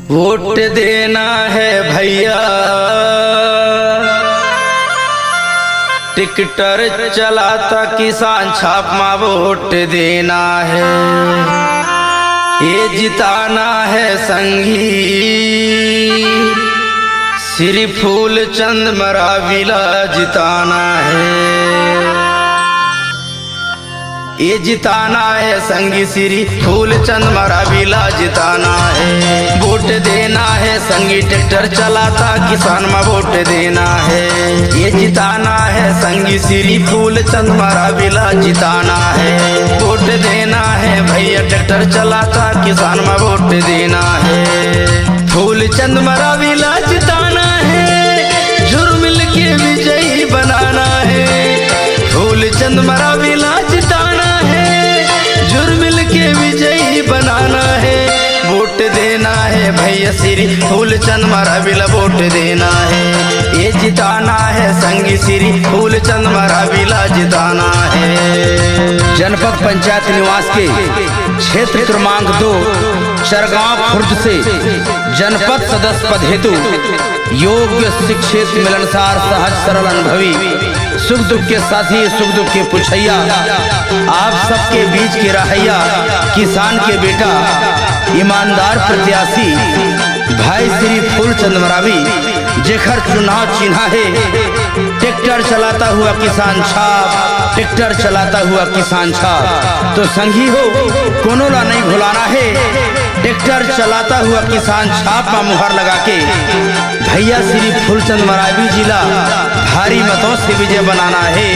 Vote देना है भैया, टिकटर चलाता किसान छापमा वोट देना है, ये जिताना है संगी श्री फूलचंद मरावीला जिताना है, ये जिताना है संगी श्री फूलचंद मरावीला जिताना है। वोट देना है संगी ट्रैक्टर चलाता किसान में वोट देना है, ये जिताना है संगी श्री फूलचंद मरावीला जिताना है। वोट देना है भैया ट्रैक्टर चलाता किसान में वोट देना है, फूलचंद मरावीला जिताना है, झुरमिल के विजयी बनाना है, फूलचंद मरावीला जिताना है, झुरमिल के विजयी बनाना है। वोट देना है भैया श्री फूलचंद मरावीला वोट देना है, ये जिताना है संगी श्री फूलचंद मरावीला जिताना है। जनपद पंचायत निवास के क्षेत्र क्रमांक 2 चरगांव खुर्द से जनपद सदस्य पद हेतु योग्य शिक्षित मिलनसार सहज सरल अनुभवी सुख दुख के साथी सुख दुख के पुछैया आप सबके बीच के रहैया किसान के बेटा ईमानदार प्रत्याशी भाई श्री फूलचंद मरावी जेखर चुनाव चिन्हा है ट्रैक्टर चलाता हुआ किसान छाप, ट्रैक्टर चलाता हुआ किसान छाप। तो संगी हो कोनो ला नहीं भुलाना है, ट्रैक्टर चलाता हुआ किसान छाप का मुहर लगा के भैया श्री फूलचंद मरावी जिला भारी मतों से विजय बनाना है,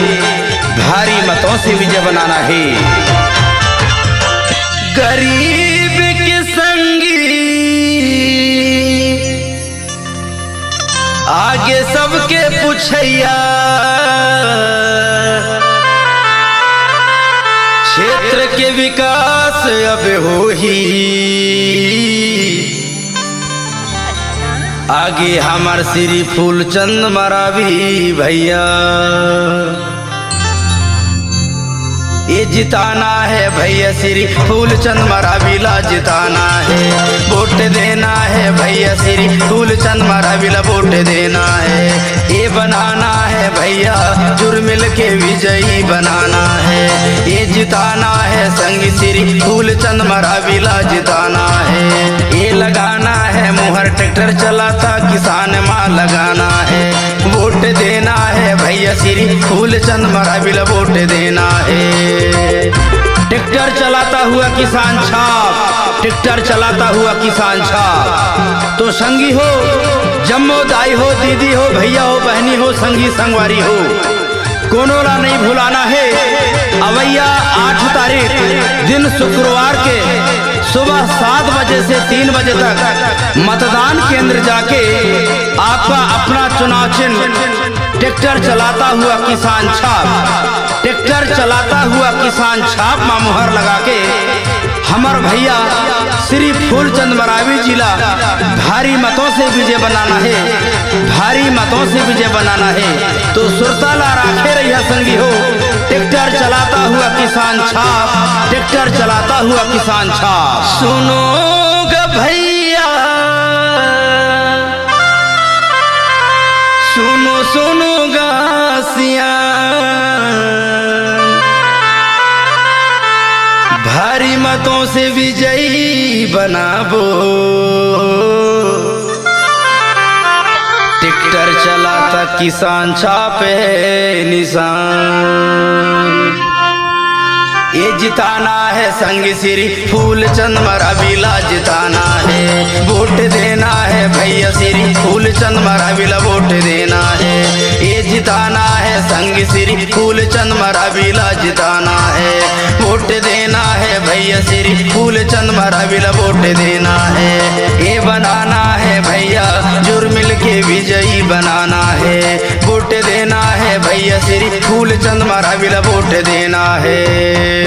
भारी मतों से विजय बनाना है। गरीब के संगी आगे सबके पुछैया, क्षेत्र के विकास अब हो ही आगे हमार श्री फूलचंद मरावी भैया, ये जिताना है भैया श्री फूलचंद मरावीला जिताना है। वोट देना है भैया श्री फूलचंद मरावीला वोट देना है, ये बनाना है भैया झुरमिल के विजयी बनाना है, ये जिताना है संगी श्री फूलचंद मरावीला जिताना है। ये लगाना है मुहर ट्रैक्टर चलाता किसान माँ लगाना है, वोट देना है भैया श्री फूलचंद मरावीला वोट देना है। ट्रैक्टर चलाता हुआ किसान छाप, ट्रैक्टर चलाता हुआ किसान छाप। तो संगी हो जम्मो दाई हो दीदी हो भैया हो बहनी हो संगी संगवारी हो कोनो ला नहीं भुलाना है। अवैया 8 तारीख दिन शुक्रवार के सुबह 7 बजे से 3 बजे तक मतदान केंद्र जाके आपका अपना चुनाव चिन्ह ट्रैक्टर चलाता हुआ किसान छाप, ट्रैक्टर चलाता हुआ किसान छाप में मुहर लगा के हमार भैया श्री फूलचंद मरावी जिला भारी मतों से विजय बनाना है, भारी मतों से विजय बनाना है। तो सुरता ला राखे रहिया संगी हो ट्रैक्टर चलाता हुआ किसान छाप, ट्रैक्टर चलाता हुआ किसान छाप। सुनो ग भैया सुनो सुनो गासिया, भारी मतों से विजयी बनाबो, ट्रैक्टर चलाता किसान छापे निशान, ये जिताना है संगी श्री फूलचंद मरावीला जिताना है। वोट देना है भैया श्री फूलचंद मरावीला वोट देना है, ये जिताना है संगी श्री फूलचंद मरावीला जिताना है। वोट देना है भैया श्री फूलचंद मरावीला वोट देना है, ये बनाना है भैया झुरमिल के विजयी बनाना है। वोट देना है भैया श्री फूलचंद मरावीला वोट देना है।